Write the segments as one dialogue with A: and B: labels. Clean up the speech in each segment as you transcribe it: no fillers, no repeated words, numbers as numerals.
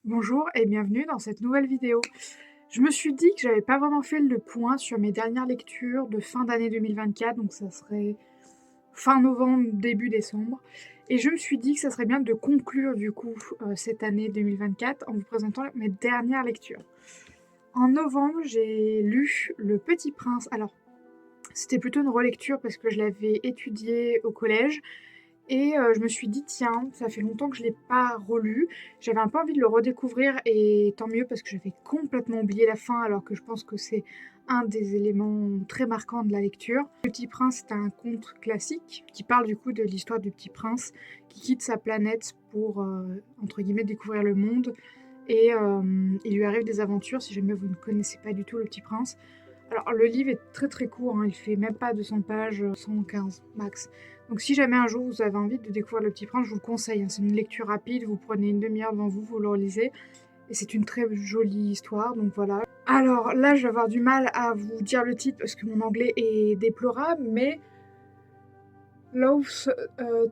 A: Bonjour et bienvenue dans cette nouvelle vidéo. Je me suis dit que j'avais pas vraiment fait le point sur mes dernières lectures de fin d'année 2024, donc ça serait fin novembre, début décembre. Et je me suis dit que ça serait bien de conclure du coup cette année 2024 en vous présentant mes dernières lectures. En novembre, j'ai lu Le Petit Prince. Alors, c'était plutôt une relecture parce que je l'avais étudié au collège. Et je me suis dit: «Tiens, ça fait longtemps que je l'ai pas relu». J'avais un peu envie de le redécouvrir et tant mieux parce que j'avais complètement oublié la fin alors que je pense que c'est un des éléments très marquants de la lecture. Le Petit Prince, c'est un conte classique qui parle du coup de l'histoire du petit prince qui quitte sa planète pour, entre guillemets «découvrir le monde» et il lui arrive des aventures si jamais vous ne connaissez pas du tout Le Petit Prince. Alors le livre est très très court, hein, il fait même pas 200 pages, 115 max. Donc si jamais un jour vous avez envie de découvrir Le Petit Prince, je vous le conseille, hein. C'est une lecture rapide, vous prenez une demi-heure devant vous, vous le relisez. Et c'est une très jolie histoire, donc voilà. Alors là, je vais avoir du mal à vous dire le titre parce que mon anglais est déplorable, mais Loves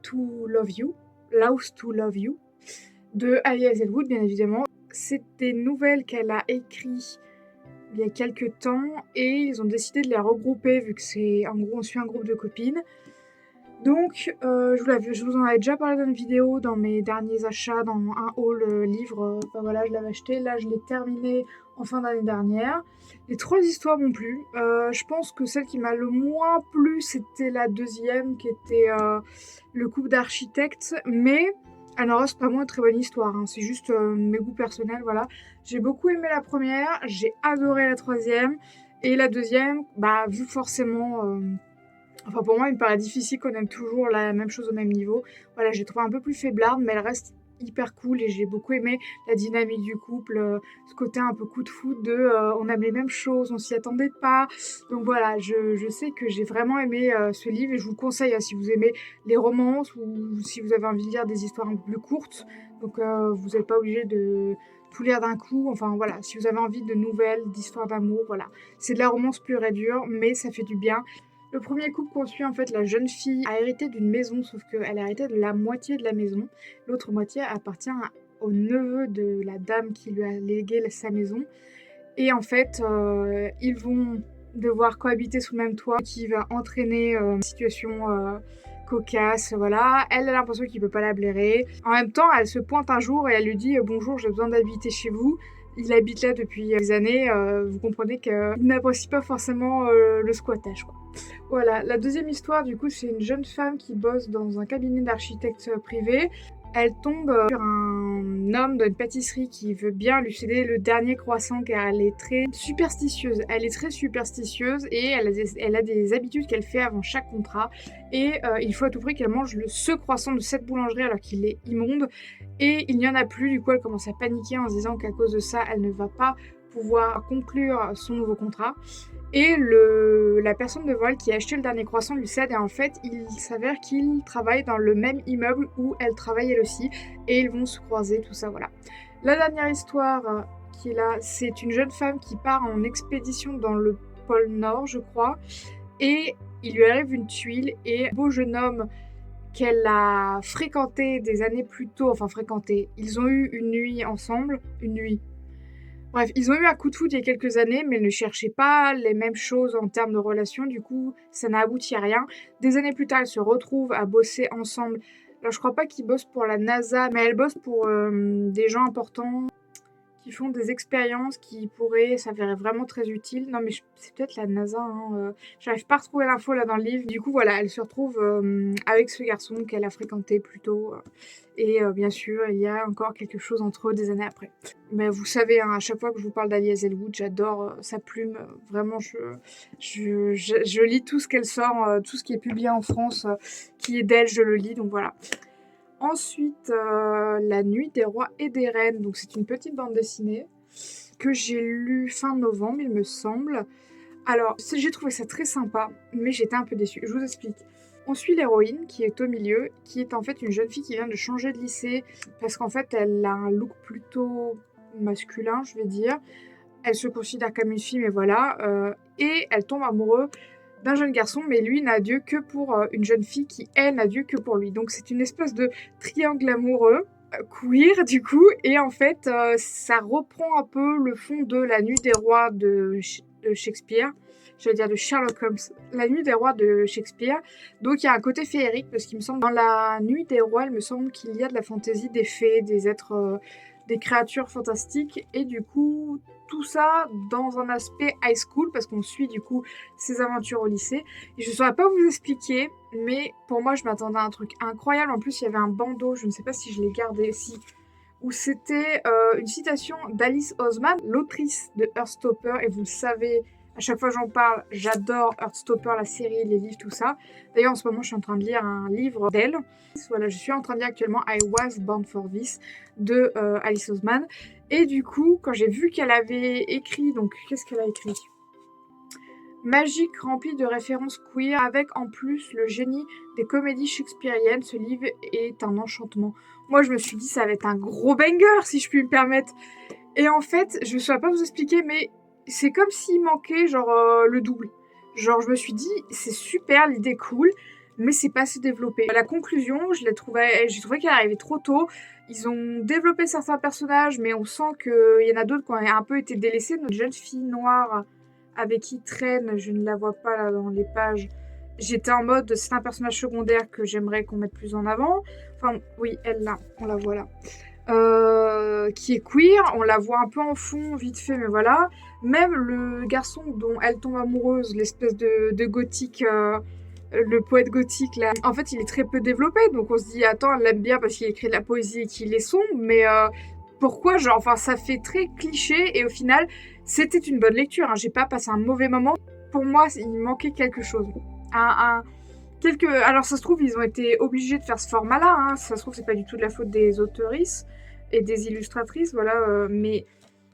A: to Love You, Loves to Love You, de Ali Hazelwood, bien évidemment. C'est des nouvelles qu'elle a écrites il y a quelques temps et ils ont décidé de les regrouper vu que c'est en gros on suit un groupe de copines. Donc je vous en avais déjà parlé dans une vidéo, dans mes derniers achats, dans un haul livre, enfin voilà, je l'avais acheté, là je l'ai terminé en fin d'année dernière. Les 3 histoires m'ont plu. Je pense que celle qui m'a le moins plu, c'était la deuxième qui était le couple d'architectes, mais elle n'en reste pas moins une très bonne histoire, hein. C'est juste mes goûts personnels, voilà. J'ai beaucoup aimé la première, j'ai adoré la troisième, et la deuxième, bah vu forcément enfin, pour moi, il me paraît difficile qu'on aime toujours la même chose au même niveau. Voilà, j'ai trouvé un peu plus faiblarde, mais elle reste hyper cool et j'ai beaucoup aimé la dynamique du couple, ce côté un peu coup de foudre de on aime les mêmes choses, on s'y attendait pas. Donc voilà, je sais que j'ai vraiment aimé ce livre et je vous le conseille, hein, si vous aimez les romances ou si vous avez envie de lire des histoires un peu plus courtes. Donc vous n'êtes pas obligé de tout lire d'un coup. Enfin voilà, si vous avez envie de nouvelles, d'histoires d'amour, voilà. C'est de la romance pure et dure, mais ça fait du bien. Le premier couple qu'on suit, en fait, la jeune fille a hérité d'une maison, sauf qu'elle a hérité de la moitié de la maison. L'autre moitié appartient au neveu de la dame qui lui a légué sa maison. Et en fait, ils vont devoir cohabiter sous le même toit, qui va entraîner une situation cocasse, voilà. Elle a l'impression qu'il peut pas la blairer. En même temps, elle se pointe un jour et elle lui dit bonjour, j'ai besoin d'habiter chez vous. Il habite là depuis des années, vous comprenez qu'il n'apprécie pas forcément le squattage, quoi. Voilà, la deuxième histoire, du coup, c'est une jeune femme qui bosse dans un cabinet d'architecte privé. Elle tombe sur un homme dans une pâtisserie qui veut bien lui céder le dernier croissant car elle est très superstitieuse. Elle est très superstitieuse et elle a des habitudes qu'elle fait avant chaque contrat. Et il faut à tout prix qu'elle mange ce croissant de cette boulangerie alors qu'il est immonde. Et il n'y en a plus, du coup elle commence à paniquer en se disant qu'à cause de ça, elle ne va pas pouvoir conclure son nouveau contrat. Et la personne de voile qui a acheté le dernier croissant lui cède et en fait il s'avère qu'ils travaillent dans le même immeuble où elle travaille elle aussi et ils vont se croiser, tout ça, voilà. La dernière histoire qui est là, c'est une jeune femme qui part en expédition dans le pôle Nord, je crois, et il lui arrive une tuile et un beau jeune homme qu'elle a fréquenté des années plus tôt, enfin fréquenté, ils ont eu une nuit ensemble, une nuit, bref, ils ont eu un coup de foudre il y a quelques années, mais ils ne cherchaient pas les mêmes choses en termes de relations, du coup, ça n'a abouti à rien. Des années plus tard, ils se retrouvent à bosser ensemble. Alors, je crois pas qu'ils bossent pour la NASA, mais elles bossent pour des gens importants qui font des expériences qui pourraient s'avérer vraiment très utiles. Non, mais c'est peut-être la NASA, hein, j'arrive pas à retrouver l'info là dans le livre. Du coup, voilà, elle se retrouve avec ce garçon qu'elle a fréquenté plus tôt. Et bien sûr, il y a encore quelque chose entre eux des années après. Mais vous savez, hein, à chaque fois que je vous parle d'Ali Hazelwood, j'adore sa plume. Vraiment, je lis tout ce qu'elle sort, tout ce qui est publié en France, qui est d'elle, je le lis. Donc voilà. Ensuite, La Nuit des Rois et des Reines, donc c'est une petite bande dessinée que j'ai lue fin novembre, il me semble. Alors, j'ai trouvé ça très sympa, mais j'étais un peu déçue. Je vous explique. On suit l'héroïne qui est au milieu, qui est en fait une jeune fille qui vient de changer de lycée parce qu'en fait elle a un look plutôt masculin, je vais dire. Elle se considère comme une fille, mais voilà. Et elle tombe amoureuse d'un jeune garçon, mais lui n'a Dieu que pour une jeune fille qui, elle, n'a Dieu que pour lui. Donc c'est une espèce de triangle amoureux. queer du coup, et en fait ça reprend un peu le fond de La Nuit des Rois de Shakespeare. J'allais dire de Sherlock Holmes. La Nuit des Rois de Shakespeare. Donc il y a un côté féerique parce qu'il me semble dans La Nuit des Rois, il me semble qu'il y a de la fantaisie, des fées, des êtres, des créatures fantastiques, et du coup tout ça dans un aspect high school parce qu'on suit du coup ses aventures au lycée. Et je ne saurais pas vous expliquer, mais pour moi je m'attendais à un truc incroyable. En plus il y avait un bandeau, je ne sais pas si je l'ai gardé, si, où c'était une citation d'Alice Oseman, l'autrice de Heartstopper, et vous le savez, à chaque fois que j'en parle, j'adore Heartstopper, la série, les livres, tout ça. D'ailleurs, en ce moment, je suis en train de lire un livre d'elle. Voilà, je suis en train de lire actuellement I Was Born for This de Alice Oseman. Et du coup, quand j'ai vu qu'elle avait écrit, donc qu'est-ce qu'elle a écrit ? Magique rempli de références queer, avec en plus le génie des comédies shakespeariennes, ce livre est un enchantement. Moi, je me suis dit, ça va être un gros banger, si je puis me permettre. Et en fait, je ne saurais pas vous expliquer, mais c'est comme s'il manquait, genre, le double. Genre, je me suis dit, c'est super, l'idée cool, mais c'est pas assez développé. La conclusion, j'ai trouvé qu'elle arrivait trop tôt. Ils ont développé certains personnages, mais on sent qu'il y en a d'autres qui ont un peu été délaissés. Notre jeune fille noire avec qui traîne, je ne la vois pas là dans les pages. J'étais en mode, c'est un personnage secondaire que j'aimerais qu'on mette plus en avant. Enfin, oui, elle là, on la voit là. Qui est queer, on la voit un peu en fond, vite fait, mais voilà. Même le garçon dont elle tombe amoureuse, l'espèce de gothique, le poète gothique là, en fait il est très peu développé, donc on se dit attends, elle l'aime bien parce qu'il écrit de la poésie et qu'il est sombre, mais pourquoi, genre, enfin ça fait très cliché, et au final c'était une bonne lecture, hein. J'ai pas passé un mauvais moment. Pour moi, il manquait quelque chose. Alors ça se trouve, ils ont été obligés de faire ce format-là, hein. Ça se trouve, c'est pas du tout de la faute des auteurices et des illustratrices, voilà. Mais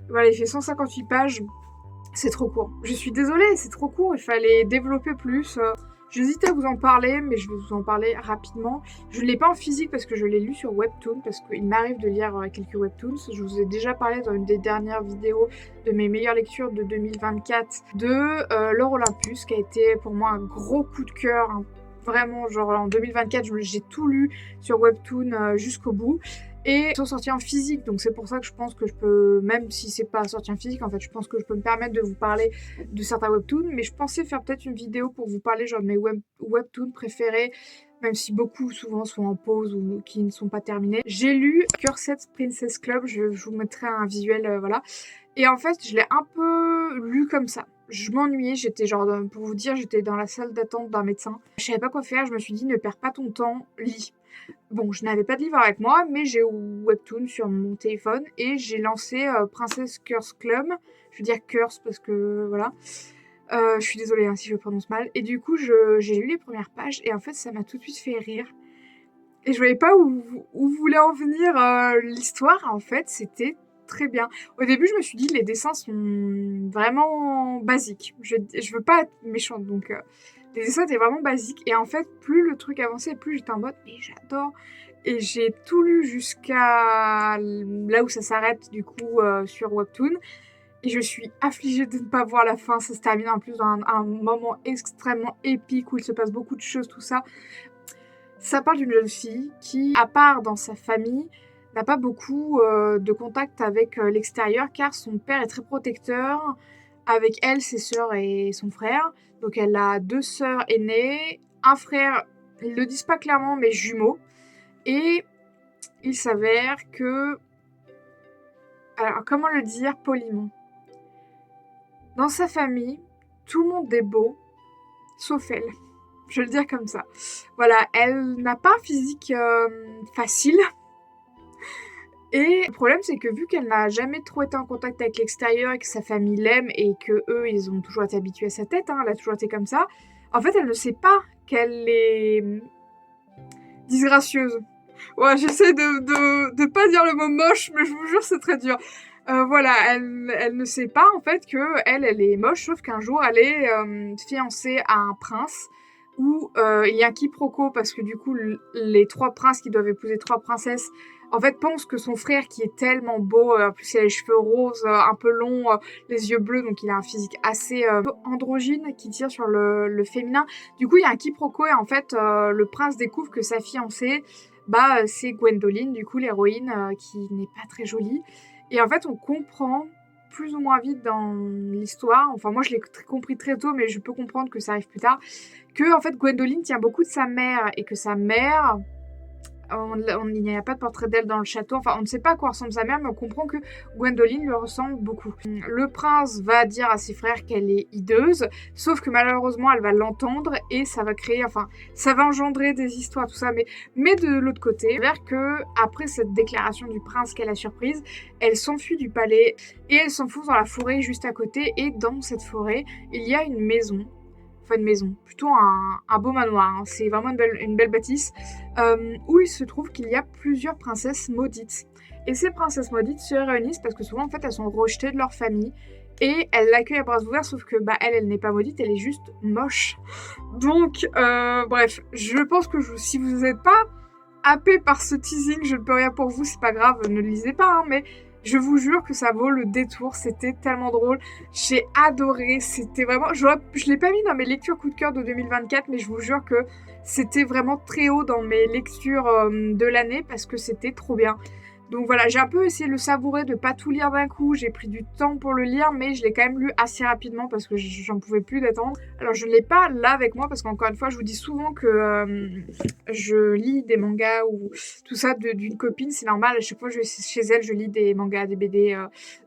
A: voilà, il fait 158 pages, c'est trop court. Je suis désolée, c'est trop court, il fallait développer plus. J'hésite à vous en parler, mais je vais vous en parler rapidement. Je ne l'ai pas en physique parce que je l'ai lu sur Webtoon, parce qu'il m'arrive de lire quelques Webtoons. Je vous ai déjà parlé dans une des dernières vidéos de mes meilleures lectures de 2024 de L'Or Olympus, qui a été pour moi un gros coup de cœur, hein. Vraiment, genre en 2024, j'ai tout lu sur Webtoon jusqu'au bout. Et ils sont sortis en physique, donc c'est pour ça que je pense que je peux, même si c'est pas sorti en physique, en fait, je pense que je peux me permettre de vous parler de certains webtoons, mais je pensais faire peut-être une vidéo pour vous parler genre de mes webtoons préférés, même si beaucoup souvent sont en pause ou qui ne sont pas terminés. J'ai lu Cursed Princess Club, je vous mettrai un visuel, voilà. Et en fait, je l'ai un peu lu comme ça. Je m'ennuyais, j'étais genre, pour vous dire, j'étais dans la salle d'attente d'un médecin. Je savais pas quoi faire, je me suis dit, ne perds pas ton temps, lis. Bon, je n'avais pas de livre avec moi, mais j'ai Webtoon sur mon téléphone et j'ai lancé Princess Curse Club. Je veux dire Curse parce que voilà. Je suis désolée hein, si je prononce mal. Et du coup, j'ai lu les premières pages et en fait, ça m'a tout de suite fait rire. Et je voyais pas où voulait en venir l'histoire. En fait, c'était très bien. Au début, je me suis dit, les dessins sont vraiment basiques. Je veux pas être méchante, donc les dessins étaient vraiment basiques. Et en fait, plus le truc avançait, plus j'étais en mode, mais j'adore. Et j'ai tout lu jusqu'à là où ça s'arrête, du coup, sur Webtoon. Et je suis affligée de ne pas voir la fin. Ça se termine en plus dans un moment extrêmement épique où il se passe beaucoup de choses, tout ça. Ça parle d'une jeune fille qui, à part dans sa famille, n'a pas beaucoup de contact avec l'extérieur car son père est très protecteur avec elle, ses sœurs et son frère. Donc elle a 2 sœurs aînées, un frère, ils le disent pas clairement, mais jumeaux. Et il s'avère que... Alors, comment le dire poliment ? Dans sa famille, tout le monde est beau, sauf elle. Je vais le dire comme ça. Voilà, elle n'a pas un physique facile. Et le problème, c'est que vu qu'elle n'a jamais trop été en contact avec l'extérieur et que sa famille l'aime et que eux, ils ont toujours été habitués à sa tête, hein, elle a toujours été comme ça, en fait, elle ne sait pas qu'elle est disgracieuse. Ouais, j'essaie de pas dire le mot moche, mais je vous jure, c'est très dur. Voilà, elle ne sait pas, en fait, que elle est moche, sauf qu'un jour, elle est fiancée à un prince où il y a un quiproquo parce que du coup, les 3 princes qui doivent épouser 3 princesses, en fait, pensent que son frère, qui est tellement beau, en plus il a les cheveux roses, un peu longs, les yeux bleus, donc il a un physique assez androgyne qui tire sur le féminin. Du coup, il y a un quiproquo et en fait, le prince découvre que sa fiancée c'est Gwendoline, du coup, l'héroïne, qui n'est pas très jolie. Et en fait, on comprend plus ou moins vite dans l'histoire, enfin moi je l'ai compris très tôt, mais je peux comprendre que ça arrive plus tard, que en fait Gwendoline tient beaucoup de sa mère et que sa mère, il n'y a pas de portrait d'elle dans le château. Enfin, on ne sait pas à quoi ressemble sa mère, mais on comprend que Gwendoline lui ressemble beaucoup. Le prince va dire à ses frères qu'elle est hideuse, sauf que malheureusement, elle va l'entendre et ça va créer, enfin, ça va engendrer des histoires, tout ça. Mais de l'autre côté, vers que après cette déclaration du prince qu'elle a surprise, elle s'enfuit du palais et elle s'enfonce dans la forêt juste à côté. Et dans cette forêt, il y a une maison. Enfin, une maison, plutôt un beau manoir, hein. C'est vraiment une belle bâtisse, où il se trouve qu'il y a plusieurs princesses maudites. Et ces princesses maudites se réunissent parce que souvent, en fait, elles sont rejetées de leur famille et elles l'accueillent à bras ouverts, sauf que elle n'est pas maudite, elle est juste moche. Donc, bref, je pense que si vous n'êtes pas happé par ce teasing, je ne peux rien pour vous, c'est pas grave, ne le lisez pas, hein, mais je vous jure que ça vaut le détour, c'était tellement drôle, j'ai adoré, c'était vraiment, je l'ai pas mis dans mes lectures coup de cœur de 2024, mais je vous jure que c'était vraiment très haut dans mes lectures de l'année parce que c'était trop bien. Donc voilà, j'ai un peu essayé de le savourer, de pas tout lire d'un coup, j'ai pris du temps pour le lire, mais je l'ai quand même lu assez rapidement parce que j'en pouvais plus d'attendre. Alors je ne l'ai pas là avec moi parce qu'encore une fois, je vous dis souvent que je lis des mangas ou tout ça d'une copine, c'est normal, à chaque fois que je vais chez elle, je lis des mangas, des BD.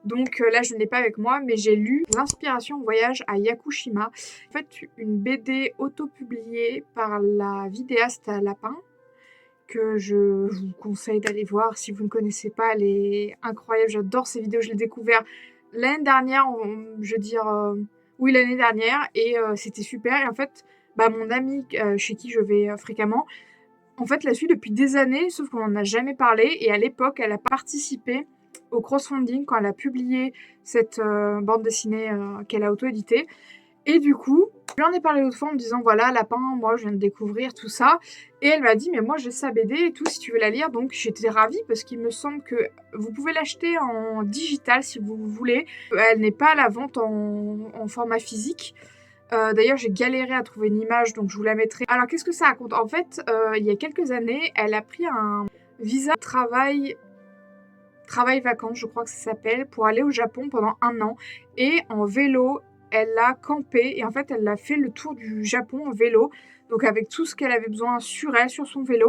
A: Donc là, je ne l'ai pas avec moi, mais j'ai lu L'inspiration voyage à Yakushima. En fait, une BD auto-publiée par la vidéaste Lapin, que je vous conseille d'aller voir si vous ne connaissez pas. Elle est incroyable, j'adore ces vidéos, je l'ai découvert l'année dernière, oui l'année dernière, et c'était super. Et en fait, mon ami chez qui je vais fréquemment, en fait la suit depuis des années, sauf qu'on n'en a jamais parlé, et à l'époque elle a participé au crowdfunding quand elle a publié cette bande dessinée qu'elle a auto-éditée. Et du coup, je lui en ai parlé l'autre fois en me disant voilà, Lapin, moi je viens de découvrir tout ça. Et elle m'a dit mais moi j'ai sa BD et tout si tu veux la lire. Donc j'étais ravie parce qu'il me semble que vous pouvez l'acheter en digital si vous voulez. Elle n'est pas à la vente en format physique. D'ailleurs j'ai galéré à trouver une image donc je vous la mettrai. Alors qu'est-ce que ça raconte? En fait, il y a quelques années, elle a pris un visa travail-vacances, je crois que ça s'appelle, pour aller au Japon pendant 1 an. Et en vélo, elle a campé et en fait, elle a fait le tour du Japon en vélo, donc avec tout ce qu'elle avait besoin sur elle, sur son vélo.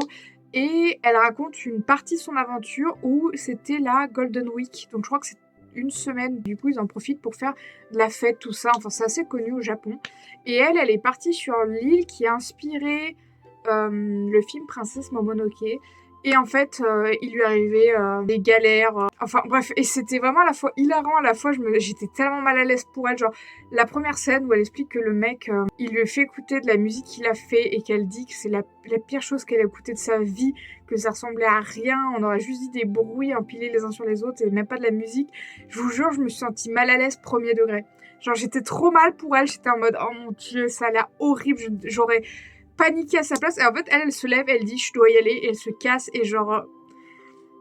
A: Et elle raconte une partie de son aventure où c'était la Golden Week, donc je crois que c'est une semaine. Du coup, ils en profitent pour faire de la fête, tout ça. Enfin, c'est assez connu au Japon. Et elle est partie sur l'île qui a inspiré le film Princesse Momonoke. Et en fait, il lui arrivait des galères. Enfin bref, et c'était vraiment à la fois hilarant, à la fois j'étais tellement mal à l'aise pour elle. Genre, la première scène où elle explique que le mec, il lui fait écouter de la musique qu'il a fait et qu'elle dit que c'est la pire chose qu'elle a écoutée de sa vie, que ça ressemblait à rien, on aurait juste dit des bruits empilés les uns sur les autres et même pas de la musique. Je vous jure, je me suis sentie mal à l'aise premier degré. Genre, j'étais trop mal pour elle, j'étais en mode oh mon dieu, ça a l'air horrible, j'aurais paniqué à sa place. Et en fait, elle se lève, elle dit je dois y aller, et elle se casse. Et genre,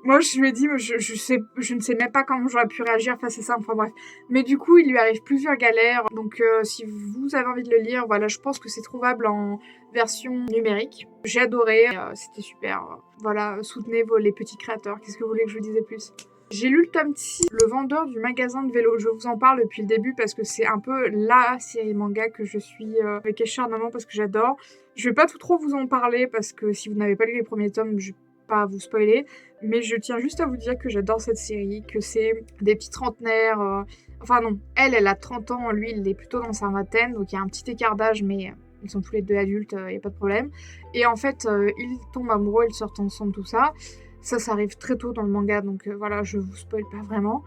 A: moi je lui ai dit, je ne sais même pas comment j'aurais pu réagir face à ça. Enfin bref. Mais du coup, il lui arrive plusieurs galères. Donc si vous avez envie de le lire, voilà, je pense que c'est trouvable en version numérique. J'ai adoré, c'était super. Voilà, soutenez les petits créateurs. Qu'est-ce que vous voulez que je vous dise de plus? J'ai lu le tome 6, Le vendeur du magasin de vélo. Je vous en parle depuis le début parce que c'est un peu la série manga que je suis avec acharnement parce que j'adore. Je vais pas trop vous en parler parce que si vous n'avez pas lu les premiers tomes, je vais pas vous spoiler. Mais je tiens juste à vous dire que j'adore cette série, que c'est des petits trentenaires. Enfin non, elle a 30 ans, lui il est plutôt dans sa vingtaine, donc il y a un petit écart d'âge, mais ils sont tous les deux adultes, y a pas de problème. Et en fait, ils tombent amoureux, ils sortent ensemble, tout ça. Ça arrive très tôt dans le manga, donc voilà, je vous spoil pas vraiment.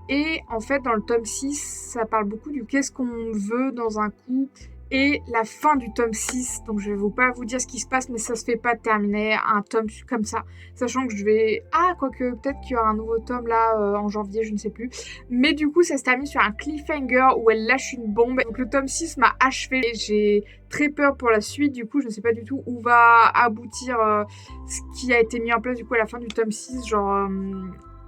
A: Et en fait, dans le tome 6, ça parle beaucoup du qu'est-ce qu'on veut dans un couple et la fin du tome 6. Donc je vais pas vous dire ce qui se passe, mais ça se fait pas terminer un tome comme ça. Sachant que je vais... Ah, quoique, peut-être qu'il y aura un nouveau tome là en janvier, je ne sais plus. Mais du coup, ça se termine sur un cliffhanger où elle lâche une bombe. Donc le tome 6 m'a achevé. J'ai très peur pour la suite. Du coup, je ne sais pas du tout où va aboutir ce qui a été mis en place du coup à la fin du tome 6. Genre...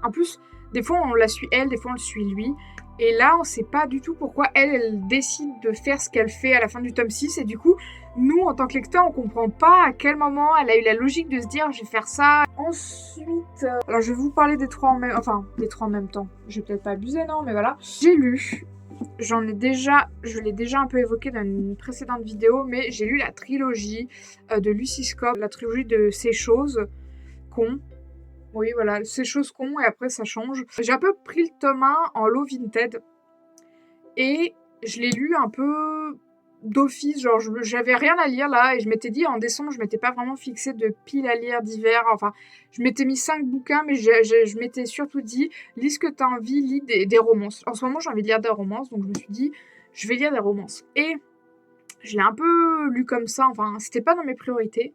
A: En plus, des fois on la suit elle, des fois on le suit lui. Et là, on sait pas du tout pourquoi elle décide de faire ce qu'elle fait à la fin du tome 6. Et du coup, nous, en tant que lecteurs, on comprend pas à quel moment elle a eu la logique de se dire je vais faire ça. Ensuite, alors je vais vous parler des trois en même... Enfin, des trois en même temps. Je vais peut-être pas abuser, non, mais voilà. J'ai lu... je l'ai déjà un peu évoqué dans une précédente vidéo, mais j'ai lu la trilogie de Lucy Scott, la trilogie de Ces choses qu'on... Oui, voilà, Ces choses qu'on, et après ça change. J'ai un peu pris le tome 1 en low vinted, et je l'ai lu un peu d'office, genre j'avais rien à lire là, et je m'étais dit en décembre, je m'étais pas vraiment fixée de pile à lire d'hiver, enfin, je m'étais mis 5 bouquins, mais je m'étais surtout dit, lis ce que t'as envie, lis des romances. En ce moment, j'ai envie de lire des romances, donc je me suis dit, je vais lire des romances. Et je l'ai un peu lu comme ça, enfin, c'était pas dans mes priorités.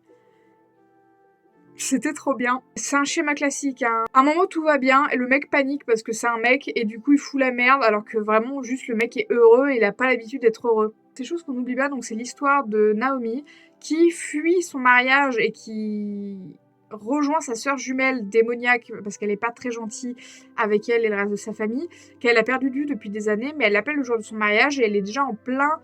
A: C'était trop bien. C'est un schéma classique, hein. À un moment, tout va bien, et le mec panique parce que c'est un mec, et du coup, il fout la merde, alors que vraiment, juste, le mec est heureux, et il a pas l'habitude d'être heureux. C'est chose qu'on n'oublie pas, donc c'est l'histoire de Naomi, qui fuit son mariage, et qui rejoint sa sœur jumelle démoniaque, parce qu'elle est pas très gentille avec elle et le reste de sa famille, qu'elle a perdu de vue depuis des années, mais elle l'appelle le jour de son mariage, et elle est déjà en plein...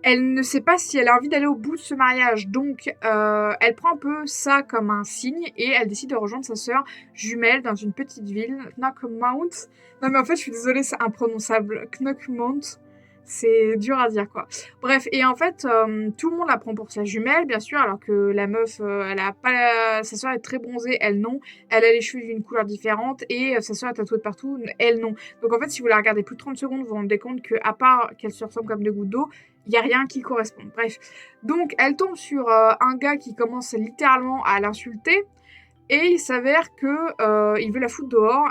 A: Elle ne sait pas si elle a envie d'aller au bout de ce mariage, donc elle prend un peu ça comme un signe et elle décide de rejoindre sa sœur jumelle dans une petite ville, Knockmount. Non mais en fait je suis désolée, c'est imprononçable, Knockmount, c'est dur à dire quoi. Bref, et en fait tout le monde la prend pour sa jumelle bien sûr, alors que la meuf, elle a pas sa sœur est très bronzée, elle non, elle a les cheveux d'une couleur différente et sa sœur est tatouée de partout, elle non. Donc en fait si vous la regardez plus de 30 secondes, vous vous rendez compte que à part qu'elle se ressemble comme deux gouttes d'eau, il n'y a rien qui correspond. Bref. Donc, elle tombe sur un gars qui commence littéralement à l'insulter. Et il s'avère que il veut la foutre dehors.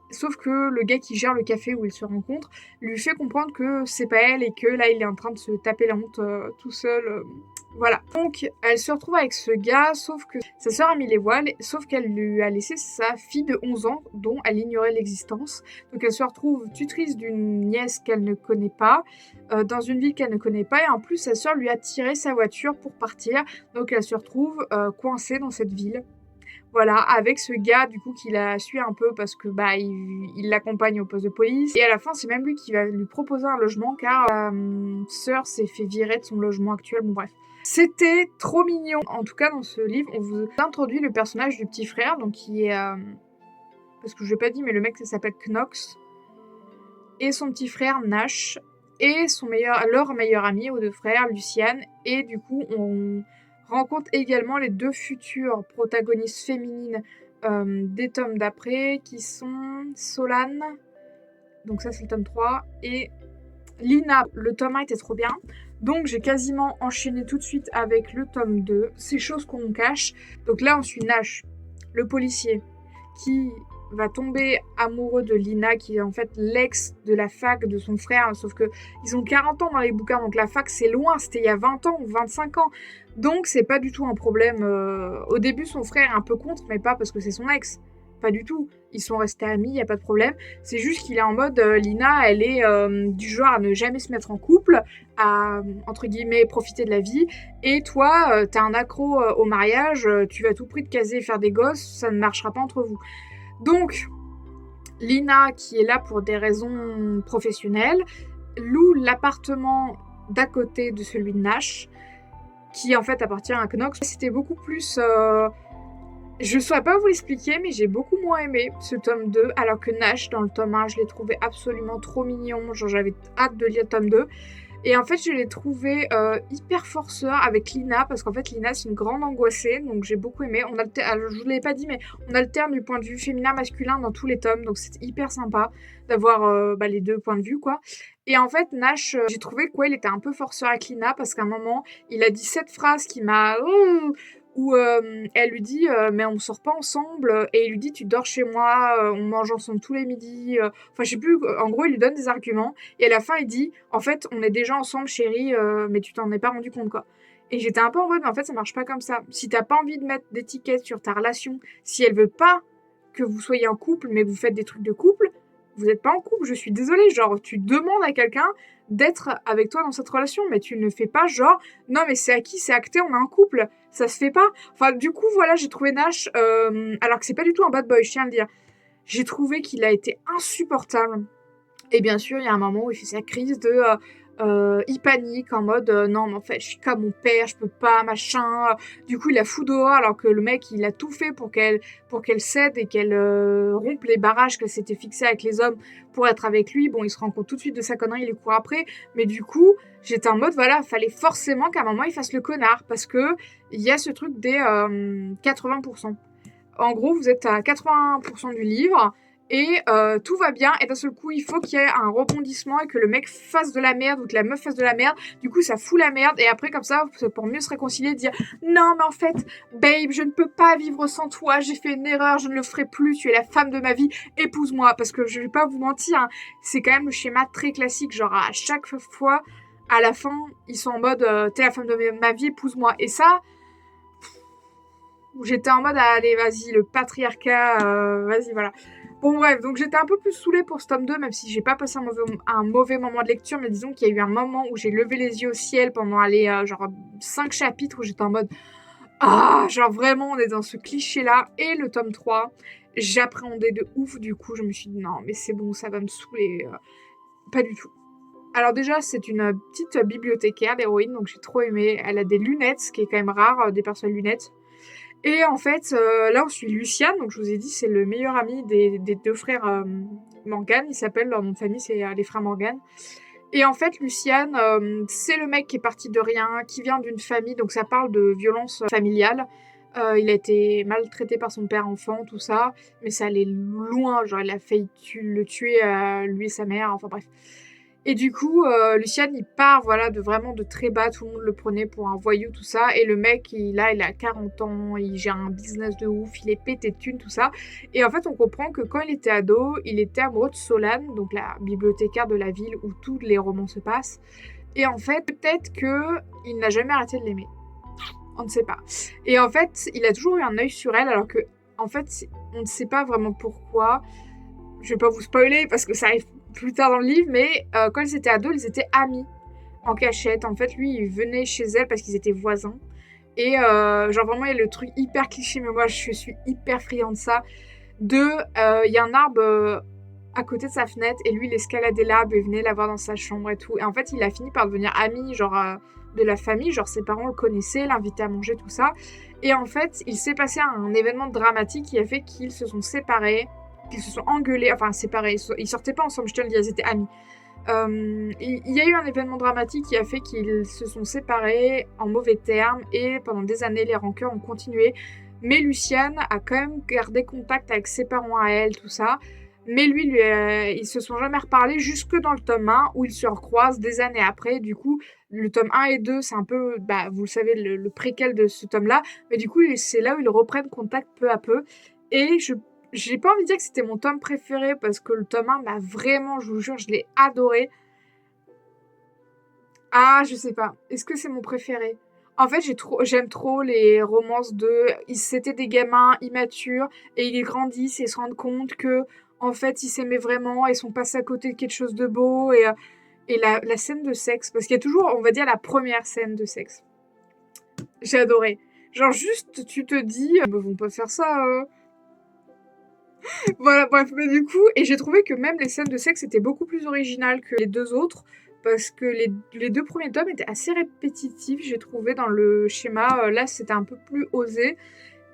A: Sauf que le gars qui gère le café où ils se rencontrent lui fait comprendre que c'est pas elle et que là, il est en train de se taper la honte tout seul. Voilà. Donc, elle se retrouve avec ce gars, sauf que sa sœur a mis les voiles, sauf qu'elle lui a laissé sa fille de 11 ans, dont elle ignorait l'existence. Donc, elle se retrouve tutrice d'une nièce qu'elle ne connaît pas, dans une ville qu'elle ne connaît pas, et en plus, sa sœur lui a tiré sa voiture pour partir. Donc, elle se retrouve coincée dans cette ville. Voilà, avec ce gars du coup qui la suit un peu parce que bah il l'accompagne au poste de police. Et à la fin, c'est même lui qui va lui proposer un logement car la sœur s'est fait virer de son logement actuel. Bon bref. C'était trop mignon. En tout cas, dans ce livre, on vous introduit le personnage du petit frère, donc qui est... parce que je l'ai pas dit, mais le mec ça s'appelle Knox. Et son petit frère Nash. Et leur meilleur ami aux deux frères, Luciane. Et du coup, on rencontre également les deux futures protagonistes féminines des tomes d'après, qui sont Solane, donc ça c'est le tome 3, et Lina. Le tome 1 était trop bien, donc j'ai quasiment enchaîné tout de suite avec le tome 2, Ces choses qu'on nous cache. Donc là on suit Nash, le policier, qui va tomber amoureux de Lina, qui est en fait l'ex de la fac de son frère, sauf que ils ont 40 ans dans les bouquins, donc la fac c'est loin, c'était il y a 20 ans ou 25 ans, donc c'est pas du tout un problème. Au début son frère est un peu contre, mais pas parce que c'est son ex, pas du tout, ils sont restés amis, il y a pas de problème, c'est juste qu'il est en mode Lina, elle est du genre à ne jamais se mettre en couple, à entre guillemets profiter de la vie, et toi t'es un accro au mariage, tu vas tout prix te caser et faire des gosses, ça ne marchera pas entre vous. Donc, Lina, qui est là pour des raisons professionnelles, loue l'appartement d'à côté de celui de Nash, qui en fait appartient à Knox. C'était beaucoup plus... Je ne saurais pas vous l'expliquer, mais j'ai beaucoup moins aimé ce tome 2, alors que Nash, dans le tome 1, je l'ai trouvé absolument trop mignon, genre j'avais hâte de lire le tome 2. Et en fait, je l'ai trouvé hyper forceur avec Lina, parce qu'en fait, Lina, c'est une grande angoissée, donc j'ai beaucoup aimé. Alors, je vous l'avais pas dit, mais on alterne du point de vue féminin-masculin dans tous les tomes, donc c'est hyper sympa d'avoir les deux points de vue, quoi. Et en fait, Nash, j'ai trouvé qu'il était un peu forceur avec Lina, parce qu'à un moment, il a dit cette phrase qui m'a... où elle lui dit mais on sort pas ensemble, et il lui dit tu dors chez moi, on mange ensemble tous les midis, enfin je sais plus, en gros il lui donne des arguments, et à la fin il dit en fait on est déjà ensemble chérie, mais tu t'en es pas rendu compte quoi. Et j'étais un peu en mode mais en fait ça marche pas comme ça. Si t'as pas envie de mettre d'étiquette sur ta relation, si elle veut pas que vous soyez en couple mais que vous faites des trucs de couple, vous êtes pas en couple, je suis désolée, genre tu demandes à quelqu'un d'être avec toi dans cette relation, mais tu ne fais pas genre non mais c'est acquis, c'est acté, on est en couple, ça se fait pas. Enfin du coup voilà, j'ai trouvé Nash, alors que c'est pas du tout un bad boy, je tiens à le dire, j'ai trouvé qu'il a été insupportable. Et bien sûr, il y a un moment où il fait sa crise il panique en mode non, mais en fait, je suis comme mon père, je peux pas, machin. Du coup, il la fout dehors alors que le mec, il a tout fait pour qu'elle cède et qu'elle rompe les barrages qu'elle s'était fixés avec les hommes pour être avec lui. Bon, il se rend compte tout de suite de sa connerie, il lui court après. Mais du coup, j'étais en mode voilà, fallait forcément qu'à un moment, il fasse le connard parce que il y a ce truc des 80%. En gros, vous êtes à 80% du livre et tout va bien et d'un seul coup, il faut qu'il y ait un rebondissement et que le mec fasse de la merde ou que la meuf fasse de la merde. Du coup, ça fout la merde et après, comme ça, pour mieux se réconcilier, dire non, mais en fait, babe, je ne peux pas vivre sans toi, j'ai fait une erreur, je ne le ferai plus, tu es la femme de ma vie, épouse-moi. Parce que je vais pas vous mentir, hein, c'est quand même le schéma très classique, genre à chaque fois, à la fin, ils sont en mode t'es la femme de ma vie, épouse-moi. Et ça, où j'étais en mode allez vas-y le patriarcat vas-y voilà. Bon bref, donc j'étais un peu plus saoulée pour ce tome 2 même si j'ai pas passé un mauvais moment de lecture, mais disons qu'il y a eu un moment où j'ai levé les yeux au ciel pendant genre 5 chapitres où j'étais en mode genre vraiment on est dans ce cliché là. Et le tome 3 j'appréhendais de ouf, du coup je me suis dit non mais c'est bon, ça va me saouler. Pas du tout. Alors déjà, c'est une petite bibliothécaire, l'héroïne, donc j'ai trop aimé. Elle a des lunettes, ce qui est quand même rare, des personnes lunettes. Et en fait, là, on suit Luciane. Donc, je vous ai dit, c'est le meilleur ami des deux frères Morgan. Ils s'appellent, leur nom de famille, c'est les frères Morgan. Et en fait, Luciane, c'est le mec qui est parti de rien, qui vient d'une famille. Donc, ça parle de violence familiale. Il a été maltraité par son père enfant, tout ça. Mais ça allait loin. Genre, il a failli le tuer, lui et sa mère. Enfin, bref. Et du coup, Luciane, il part, voilà, de très bas, tout le monde le prenait pour un voyou, tout ça. Et le mec, il a 40 ans, il gère un business de ouf, il est pété de thunes, tout ça. Et en fait, on comprend que quand il était ado, il était amoureux de Solane, donc la bibliothécaire de la ville où tous les romans se passent. Et en fait, peut-être qu'il n'a jamais arrêté de l'aimer. On ne sait pas. Et en fait, il a toujours eu un œil sur elle, alors que, en fait, on ne sait pas vraiment pourquoi. Je vais pas vous spoiler parce que ça arrive plus tard dans le livre, mais quand ils étaient ados, ils étaient amis en cachette. En fait, lui, il venait chez elle parce qu'ils étaient voisins. Et genre vraiment, il y a le truc hyper cliché, mais moi, je suis hyper friand de ça. Il y a un arbre à côté de sa fenêtre et lui, il escaladait l'arbre et venait la voir dans sa chambre et tout. Et en fait, il a fini par devenir ami, genre de la famille. Genre ses parents le connaissaient, l'invitaient à manger, tout ça. Et en fait, il s'est passé un événement dramatique qui a fait qu'ils se sont séparés, qu'ils se sont engueulés, enfin séparés, ils sortaient pas ensemble, je te le dis, ils étaient amis. Il y a eu un événement dramatique qui a fait qu'ils se sont séparés en mauvais termes et pendant des années, les rancœurs ont continué. Mais Luciane a quand même gardé contact avec ses parents à elle, tout ça. Mais lui, ils se sont jamais reparlé jusque dans le tome 1 où ils se recroisent des années après. Du coup, le tome 1 et 2, c'est un peu, vous le savez, le préquel de ce tome-là. Mais du coup, c'est là où ils reprennent contact peu à peu. Et j'ai pas envie de dire que c'était mon tome préféré parce que le tome 1 m'a vraiment, je vous jure, je l'ai adoré. Ah, je sais pas. Est-ce que c'est mon préféré? En fait, j'aime trop les romances c'était des gamins immatures et ils grandissent et ils se rendent compte que, en fait, ils s'aimaient vraiment et ils sont passés à côté de quelque chose de beau et la scène de sexe, parce qu'il y a toujours, on va dire, la première scène de sexe. J'ai adoré. Genre juste, tu te dis, vont pas faire ça, Voilà, bref, mais du coup, et j'ai trouvé que même les scènes de sexe étaient beaucoup plus originales que les deux autres, parce que les deux premiers tomes étaient assez répétitifs, j'ai trouvé, dans le schéma. Là, c'était un peu plus osé,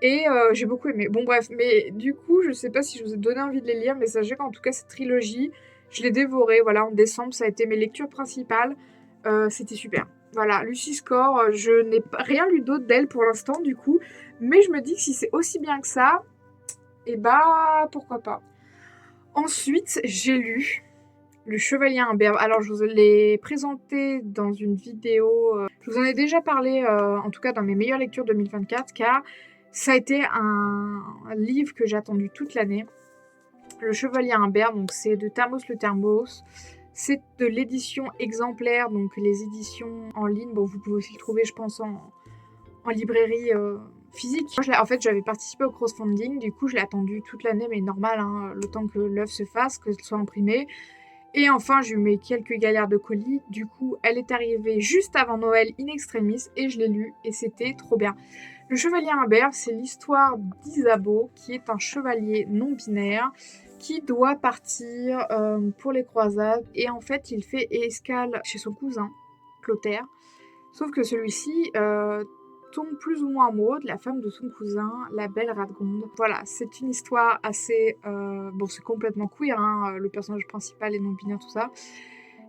A: et j'ai beaucoup aimé. Bon, bref, mais du coup, je sais pas si je vous ai donné envie de les lire, mais sachez qu'en tout cas, cette trilogie, je l'ai dévorée, voilà, en décembre, ça a été mes lectures principales. C'était super. Voilà, Lucy Score, je n'ai rien lu d'autre d'elle pour l'instant, du coup, mais je me dis que si c'est aussi bien que ça, et pourquoi pas. Ensuite, j'ai lu Le Chevalier Imberbe. Alors, je vous l'ai présenté dans une vidéo. Je vous en ai déjà parlé, en tout cas dans mes meilleures lectures 2024, car ça a été un livre que j'ai attendu toute l'année. Le Chevalier Imberbe, donc c'est de Thermos le Thermos. C'est de l'édition exemplaire, donc les éditions en ligne. Bon, vous pouvez aussi le trouver, je pense, en librairie physique. En fait, j'avais participé au crowdfunding, du coup, je l'ai attendu toute l'année, mais normal, hein, le temps que l'œuvre se fasse, que ce soit imprimé. Et enfin, j'ai eu mes quelques galères de colis. Du coup, elle est arrivée juste avant Noël in extremis et je l'ai lu et c'était trop bien. Le Chevalier Imberbe, c'est l'histoire d'Isabeau, qui est un chevalier non binaire, qui doit partir pour les croisades. Et en fait, il fait escale chez son cousin, Clotaire. Sauf que celui-ci tombe plus ou moins amoureux de la femme de son cousin, la belle Radgonde. Voilà, c'est une histoire assez... bon, c'est complètement queer, hein, le personnage principal est non-binaire, tout ça.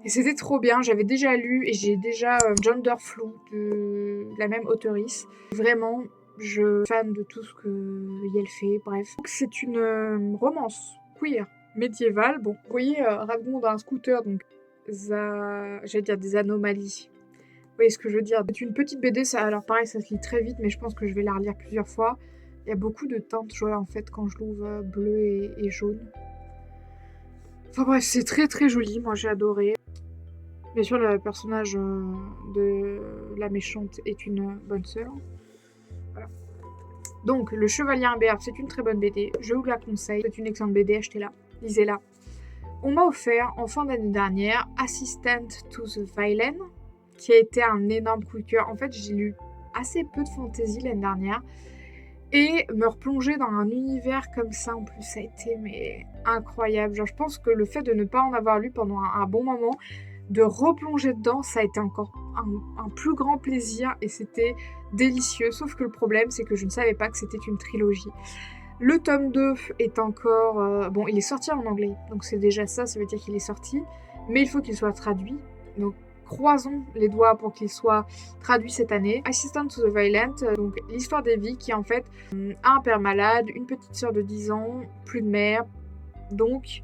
A: Et c'était trop bien, j'avais déjà lu et j'ai déjà Genderflu de la même auteurice. Vraiment, je suis fan de tout ce qu'elle fait, bref. Donc, c'est une romance queer médiévale. Bon, vous voyez, Radgonde a un scooter, donc j'allais dire des anomalies. Vous voyez ce que je veux dire? C'est une petite BD, ça, alors pareil, ça se lit très vite, mais je pense que je vais la relire plusieurs fois. Il y a beaucoup de teintes, je vois en fait quand je l'ouvre bleu et jaune. Enfin bref, c'est très très joli, moi j'ai adoré. Bien sûr, le personnage de la méchante est une bonne sœur. Voilà. Donc, Le Chevalier Imberbe, c'est une très bonne BD. Je vous la conseille. C'est une excellente BD, achetez-la. Lisez-la. On m'a offert, en fin d'année dernière, Assistant to the Villain, qui a été un énorme coup de cœur. En fait, j'ai lu assez peu de fantasy l'année dernière. Et me replonger dans un univers comme ça, en plus, ça a été mais incroyable. Genre, je pense que le fait de ne pas en avoir lu pendant un bon moment, de replonger dedans, ça a été encore un plus grand plaisir et c'était délicieux. Sauf que le problème, c'est que je ne savais pas que c'était une trilogie. Le tome 2 est encore... bon, il est sorti en anglais, donc c'est déjà ça veut dire qu'il est sorti. Mais il faut qu'il soit traduit. Donc, croisons les doigts pour qu'il soit traduit cette année. Assistant to the Violent, donc l'histoire d'Evie qui en fait a un père malade, une petite sœur de 10 ans, plus de mère. Donc,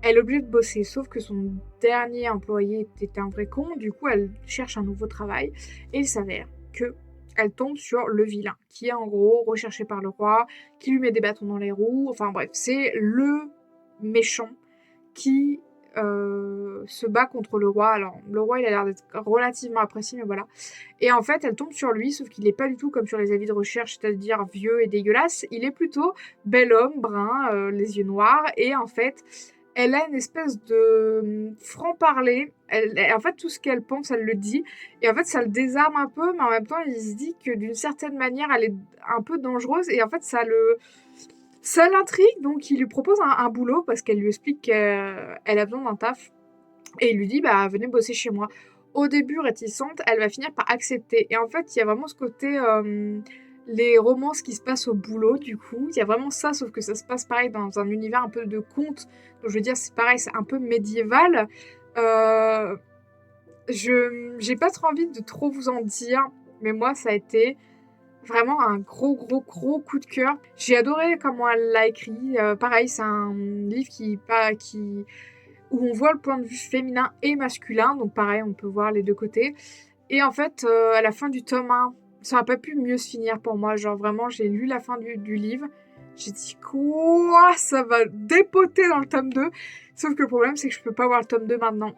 A: elle est obligée de bosser, sauf que son dernier employé était un vrai con, du coup elle cherche un nouveau travail, et il s'avère que elle tombe sur le vilain, qui est en gros recherché par le roi, qui lui met des bâtons dans les roues, enfin bref, c'est le méchant qui se bat contre le roi. Alors le roi il a l'air d'être relativement apprécié, mais voilà. Et en fait elle tombe sur lui, sauf qu'il n'est pas du tout comme sur les avis de recherche, c'est-à-dire vieux et dégueulasse, il est plutôt bel homme, brun, les yeux noirs, et en fait... elle a une espèce de franc-parler. En fait, tout ce qu'elle pense, elle le dit. Et en fait, ça le désarme un peu, mais en même temps, il se dit que d'une certaine manière, elle est un peu dangereuse. Et en fait, ça l'intrigue. Donc, il lui propose un boulot parce qu'elle lui explique qu'elle a besoin d'un taf. Et il lui dit, bah, venez bosser chez moi. Au début, réticente, elle va finir par accepter. Et en fait, il y a vraiment ce côté... les romances qui se passent au boulot, du coup. Il y a vraiment ça, sauf que ça se passe pareil dans un univers un peu de conte. Donc je veux dire, c'est pareil, c'est un peu médiéval. J'ai pas trop envie de trop vous en dire, mais moi, ça a été vraiment un gros coup de cœur. J'ai adoré comment elle l'a écrit. Pareil, c'est un livre où on voit le point de vue féminin et masculin. Donc pareil, on peut voir les deux côtés. Et en fait, à la fin du tome 1, ça n'a pas pu mieux se finir pour moi. Genre vraiment, j'ai lu la fin du livre. J'ai dit quoi? Ça va dépoter dans le tome 2. Sauf que le problème, c'est que je peux pas voir le tome 2 maintenant.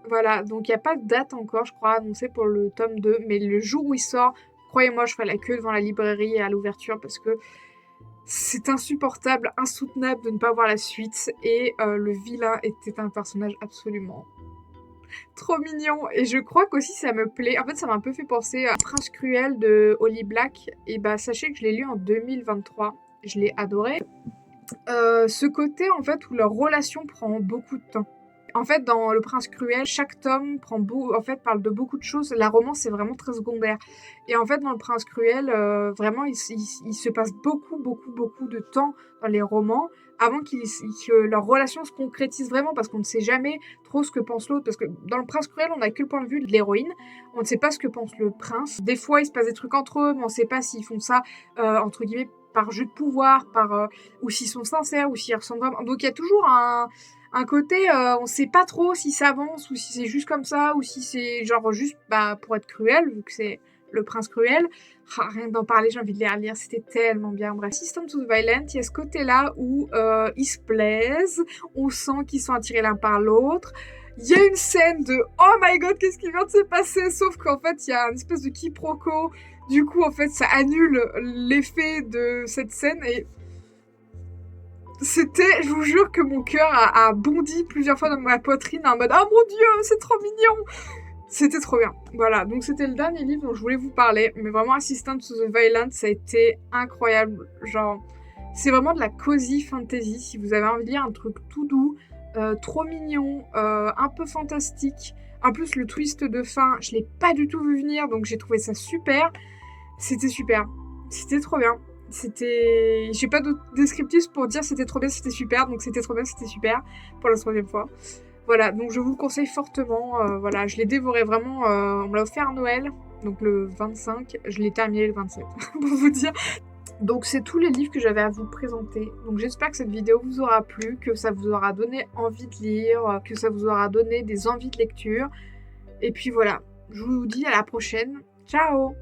A: Voilà, donc il n'y a pas de date encore, je crois, annoncée pour le tome 2. Mais le jour où il sort, croyez-moi, je ferai la queue devant la librairie et à l'ouverture parce que c'est insupportable, insoutenable de ne pas voir la suite. Et le vilain était un personnage absolument trop mignon. Et je crois qu'aussi ça me plaît. En fait, ça m'a un peu fait penser à Prince Cruel de Holly Black. Et bah, sachez que je l'ai lu en 2023. Je l'ai adoré. Ce côté, en fait, où leur relation prend beaucoup de temps. En fait, dans Le Prince Cruel, chaque tome parle de beaucoup de choses. La romance est vraiment très secondaire. Et en fait, dans Le Prince Cruel, vraiment, il se passe beaucoup de temps dans les romans avant que leur relation se concrétise vraiment, parce qu'on ne sait jamais trop ce que pense l'autre. Parce que dans Le Prince Cruel, on n'a que le point de vue de l'héroïne. On ne sait pas ce que pense le prince. Des fois, il se passe des trucs entre eux, mais on ne sait pas s'ils font ça, entre guillemets, par jeu de pouvoir, ou s'ils sont sincères, ou s'ils ressemblent vraiment. Donc il y a toujours un côté, on sait pas trop si ça avance, ou si c'est juste comme ça, ou si c'est genre juste pour être cruel, vu que c'est Le Prince Cruel. Rien que d'en parler, j'ai envie de les relire, c'était tellement bien. Bref, Assistant to the Violent, il y a ce côté-là où ils se plaisent, on sent qu'ils sont attirés l'un par l'autre. Il y a une scène de « Oh my god, qu'est-ce qui vient de se passer ?» Sauf qu'en fait, il y a une espèce de quiproquo. Du coup, en fait, ça annule l'effet de cette scène. Et c'était, je vous jure que mon cœur a bondi plusieurs fois dans ma poitrine en mode « Oh mon Dieu, c'est trop mignon !» C'était trop bien. Voilà, donc c'était le dernier livre dont je voulais vous parler. Mais vraiment, Assistant to the Violent, ça a été incroyable. Genre, C'est vraiment de la cozy fantasy, si vous avez envie de lire un truc tout doux, trop mignon, un peu fantastique. En plus, le twist de fin, je l'ai pas du tout vu venir, donc j'ai trouvé ça super. C'était super. C'était trop bien. C'était... J'ai pas d'autres descriptifs pour dire c'était trop bien, c'était super, donc c'était trop bien, c'était super, pour la 3e fois. Voilà, donc je vous le conseille fortement. Voilà, je l'ai dévoré vraiment. On me l'a offert à Noël, donc le 25. Je l'ai terminé le 27, pour vous dire. Donc c'est tous les livres que j'avais à vous présenter. Donc j'espère que cette vidéo vous aura plu, que ça vous aura donné envie de lire, que ça vous aura donné des envies de lecture. Et puis voilà, je vous dis à la prochaine. Ciao!